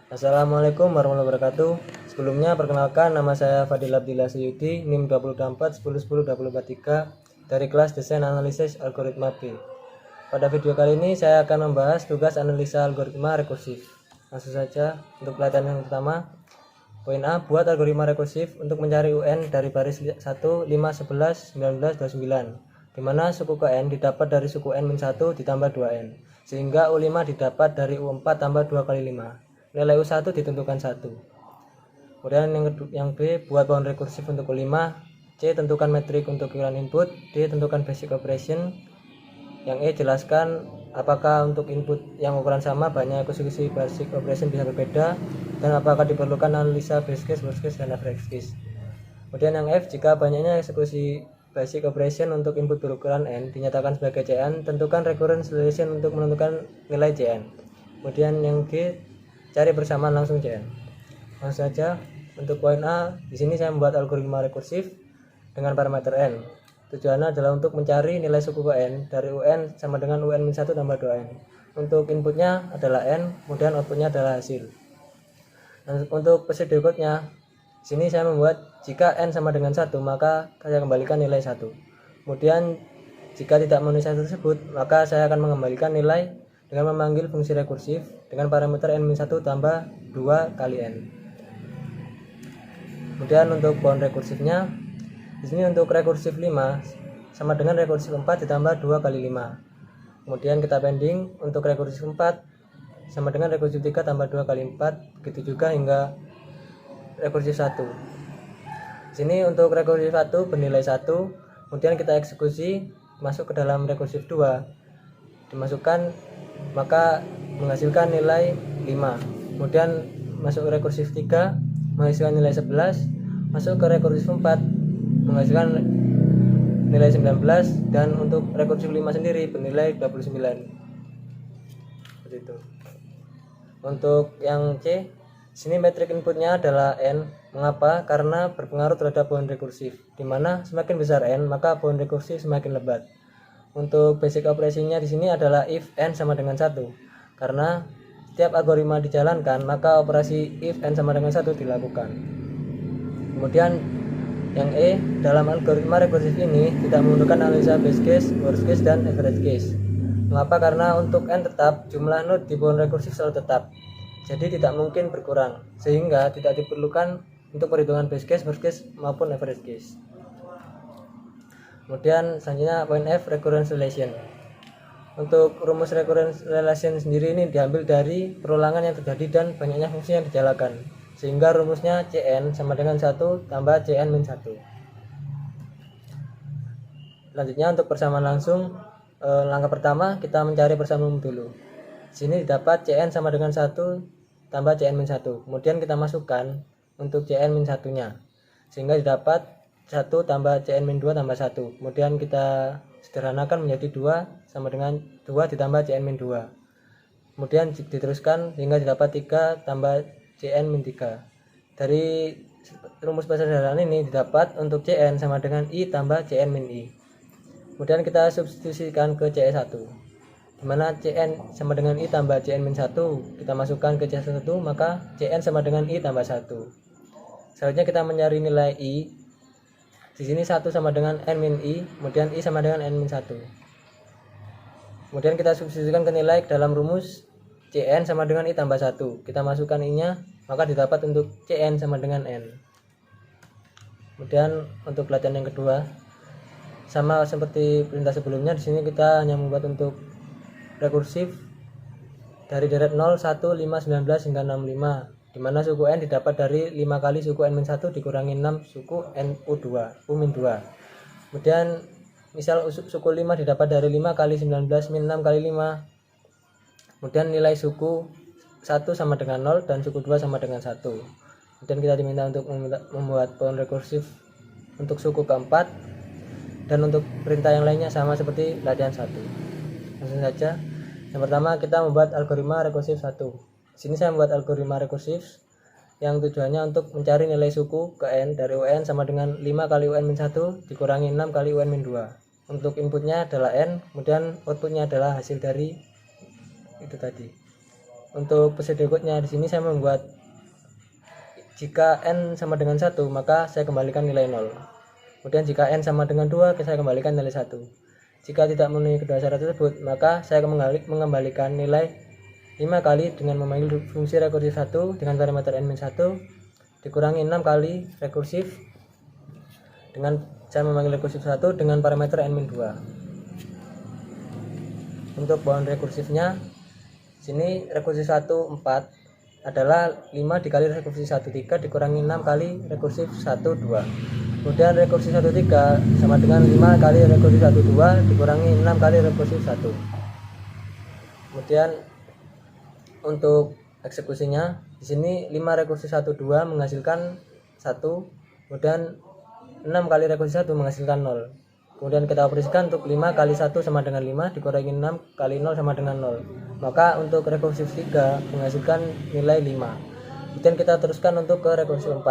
Assalamualaikum warahmatullahi wabarakatuh. Sebelumnya perkenalkan, nama saya Fadil Abdillah Suyuti, NIM 224 10 10 243 dari kelas Desain Analisis Algoritma B. Pada video kali ini saya akan membahas tugas analisa algoritma rekursif. Langsung saja untuk pelatihan yang pertama. Poin A, buat algoritma rekursif untuk mencari UN dari baris 1, 5, 11, 19, 29, di mana suku ke N didapat dari suku N-1 ditambah 2N, sehingga U5 didapat dari U4 tambah 2 kali 5. Nilai U1 ditentukan 1. Kemudian yang B, buat bound rekursif untuk U5. C, tentukan metrik untuk ukuran input. D, tentukan basic operation. Yang E, jelaskan apakah untuk input yang ukuran sama banyak eksekusi basic operation bisa berbeda, dan apakah diperlukan analisa base case, worst case, dan average case. Kemudian yang F, jika banyaknya eksekusi basic operation untuk input berukuran N dinyatakan sebagai Cn, tentukan recurrence relation untuk menentukan nilai Cn. Kemudian yang G, cari persamaan langsung Cn. Langsung saja untuk poin A, di sini saya membuat algoritma rekursif dengan parameter N. Tujuannya adalah untuk mencari nilai suku ke N dari UN sama dengan UN-1 tambah 2N. Untuk inputnya adalah N, kemudian outputnya adalah hasil. Dan untuk prosedur berikutnya, sini saya membuat jika N sama dengan 1, maka saya kembalikan nilai 1. Kemudian jika tidak memenuhi syarat tersebut, maka saya akan mengembalikan nilai dengan memanggil fungsi rekursif dengan parameter N-1 tambah 2 kali N. Kemudian untuk bound rekursifnya, di sini untuk rekursif 5 sama dengan rekursif 4 ditambah 2 kali 5. Kemudian kita pending untuk rekursif 4 sama dengan rekursif 3 tambah 2 kali 4, begitu juga hingga rekursif 1. Sini untuk rekursif 1 bernilai 1, kemudian kita eksekusi masuk ke dalam rekursif 2, dimasukkan, maka menghasilkan nilai 5. Kemudian masuk ke rekursif 3 menghasilkan nilai 11, masuk ke rekursif 4 menghasilkan nilai 19, dan untuk rekursif 5 sendiri bernilai 29. Seperti itu. Untuk yang C, sini metrik inputnya adalah N. Mengapa? Karena berpengaruh terhadap bound rekursif, di mana semakin besar N, maka bound rekursif semakin lebat. Untuk basic operasinya di sini adalah if N sama dengan 1. Karena setiap algoritma dijalankan, maka operasi if N sama dengan 1 dilakukan. Kemudian yang E, dalam algoritma rekursif ini tidak membutuhkan analisa base case, worst case, dan average case. Mengapa? Karena untuk N tetap, jumlah node di bound rekursif selalu tetap, jadi tidak mungkin berkurang, sehingga tidak diperlukan untuk perhitungan base case, worst case, maupun average case. Kemudian selanjutnya poin F, recurrence relation. Untuk rumus recurrence relation sendiri ini diambil dari perulangan yang terjadi dan banyaknya fungsi yang dijalankan, sehingga rumusnya Cn sama dengan 1 tambah Cn-1. Selanjutnya untuk persamaan langsung, langkah pertama kita mencari persamaan dulu. Sini didapat Cn sama dengan 1 tambah Cn-1. Kemudian kita masukkan untuk Cn-1-nya, sehingga didapat 1 tambah Cn-2 tambah 1. Kemudian kita sederhanakan menjadi 2 sama dengan 2 ditambah Cn-2. Kemudian diteruskan hingga didapat 3 tambah Cn-3. Dari rumus sederhana ini didapat untuk Cn sama dengan I tambah Cn-I. Kemudian kita substitusikan ke Ce1, dimana Cn sama dengan I tambah Cn-1 kita masukkan ke Ce1, maka Cn sama dengan I tambah 1. Selanjutnya kita mencari nilai I. Di sini 1 sama dengan N-I, kemudian I sama dengan N-1. Kemudian kita substitusikan ke nilai dalam rumus Cn sama dengan I tambah 1. Kita masukkan I-nya, maka didapat untuk Cn sama dengan N. Kemudian untuk pelatihan yang kedua, sama seperti perintah sebelumnya, di sini kita hanya membuat untuk rekursif dari deret 0, 1, 5, 19 hingga 65, di mana suku N didapat dari 5 kali suku N-1 dikurangi 6 suku U2. Kemudian misal suku 5 didapat dari 5 kali 19 min 6 kali 5. Kemudian nilai suku 1 sama dengan 0 dan suku 2 sama dengan 1. Kemudian kita diminta untuk membuat bound rekursif untuk suku keempat, dan untuk perintah yang lainnya sama seperti latihan 1. Langsung saja. Yang pertama kita membuat algoritma rekursif 1. Sini saya membuat algoritma rekursif yang tujuannya untuk mencari nilai suku ke N dari UN sama dengan 5 kali UN-1 dikurangi 6 kali UN-2. Untuk inputnya adalah N, kemudian outputnya adalah hasil dari itu tadi. untuk prosedur berikutnya di sini saya membuat jika n sama dengan 1 maka saya kembalikan nilai 0. Kemudian jika n sama dengan 2 saya kembalikan nilai 1. Jika tidak memenuhi kedua syarat tersebut maka saya akan mengembalikan nilai 5 kali dengan memanggil fungsi rekursif 1 dengan parameter n-1 dikurangi 6 kali rekursif dengan saya memanggil rekursif 1 dengan parameter n-2. Untuk bound rekursifnya sini rekursif 1 4 adalah 5 dikali rekursif 1 3 dikurangi 6 kali rekursif 1 2. Kemudian rekursif 1 3 sama dengan 5 kali rekursif 1 2 dikurangi 6 kali rekursif 1. Kemudian untuk eksekusinya di sini 5 rekursif 1 2 menghasilkan 1, kemudian 6 kali rekursif 1 menghasilkan 0. Kemudian kita operasikan untuk 5 kali 1 sama dengan 5 dikurangi 6 kali 0 sama dengan 0. Maka untuk rekursif 3 menghasilkan nilai 5. Kemudian kita teruskan untuk ke rekursif 4.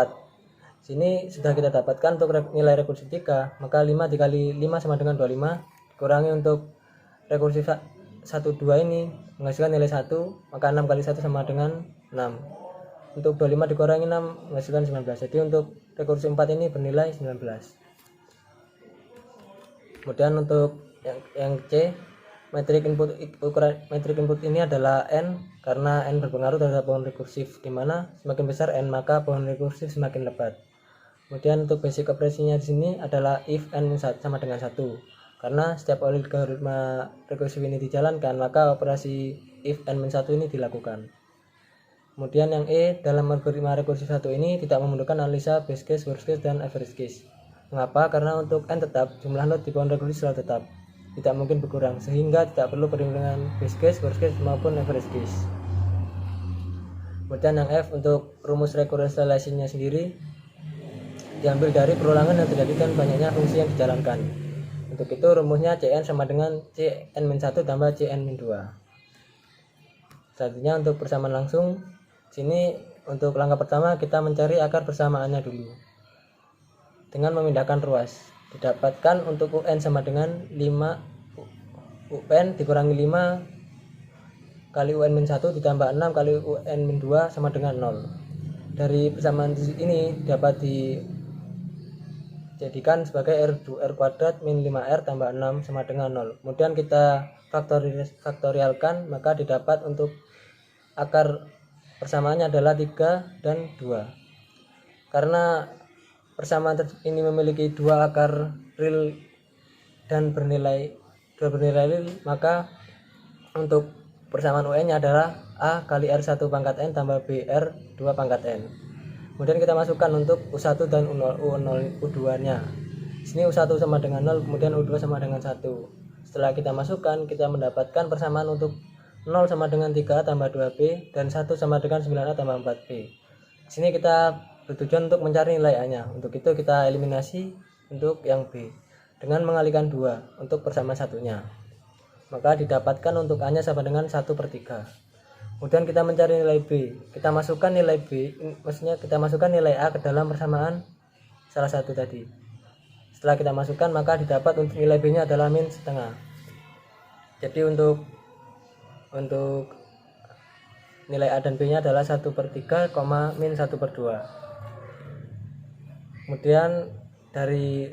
Sini sudah kita dapatkan untuk nilai rekursif 3, maka 5 dikali 5 sama dengan 25 dikurangi untuk rekursif 1 2 ini menghasilkan nilai 1, maka 6 kali 1 sama dengan 6. Untuk 25 dikurangi 6 menghasilkan 19. Jadi untuk rekursif 4 ini bernilai 19. Kemudian untuk yang C, metrik input ini adalah n karena n berpengaruh terhadap bound rekursif, di mana semakin besar n maka bound rekursif semakin lebat. Kemudian untuk basic operasinya di sini adalah if n sama dengan 1. Karena setiap algoritma rekursif ini dijalankan maka operasi if n-1 ini dilakukan. Kemudian yang E, dalam algoritma rekursif 1 ini tidak memerlukan analisa base case, worst case, dan average case. Mengapa? Karena untuk n tetap, jumlah node di bound rekursif selalu tetap, tidak mungkin berkurang, sehingga tidak perlu perhitungan base case, worst case, maupun average case. Kemudian yang F, untuk rumus reconciliation-nya sendiri diambil dari perulangan yang terjadi dan banyaknya fungsi yang dijalankan. Untuk itu rumusnya Cn sama dengan Cn-1 tambah Cn-2. Selanjutnya untuk persamaan langsung, sini untuk langkah pertama kita mencari akar persamaannya dulu dengan memindahkan ruas. Didapatkan untuk UN sama dengan 5 UN dikurangi 5 kali UN-1 ditambah 6 kali UN-2 sama dengan 0. Dari persamaan ini dapat dijadikan sebagai R kuadrat min 5R tambah 6 sama dengan 0. Kemudian kita faktorialkan, maka didapat untuk akar persamaannya adalah 3 dan 2. Karena persamaan ini memiliki dua akar real dan bernilai real, maka untuk persamaan UN-nya adalah A kali R1 pangkat N tambah B R2 pangkat N. Kemudian kita masukkan untuk U1 dan U2-nya. Sini U1 sama dengan 0, kemudian U2 sama dengan 1. Setelah kita masukkan, kita mendapatkan persamaan untuk 0 sama dengan 3A tambah 2B dan 1 sama dengan 9A tambah 4B. Sini kita bertujuan untuk mencari nilai A-nya. Untuk itu kita eliminasi untuk yang B dengan mengalihkan 2 untuk persamaan satunya. Maka didapatkan untuk A-nya sama dengan 1/3. Kemudian kita mencari nilai B. Kita masukkan nilai B, maksudnya kita masukkan nilai A ke dalam persamaan salah satu tadi. Setelah kita masukkan, maka didapat untuk nilai B-nya adalah min setengah. Jadi untuk nilai A dan B-nya adalah 1/3, min 1/2. Kemudian dari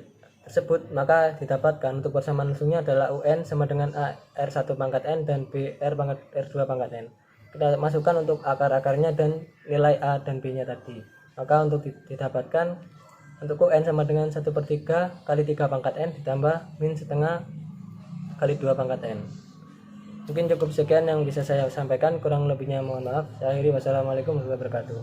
tersebut maka didapatkan untuk persamaan langsungnya adalah UN sama dengan A R1 pangkat N dan B R2 pangkat N. Kita masukkan untuk akar-akarnya dan nilai A dan B nya tadi. Maka untuk didapatkan untuk UN sama dengan 1/3 kali 3 pangkat N ditambah min setengah kali 2 pangkat N. Mungkin cukup sekian yang bisa saya sampaikan, kurang lebihnya mohon maaf. Saya akhiri, wassalamualaikum warahmatullahi wabarakatuh.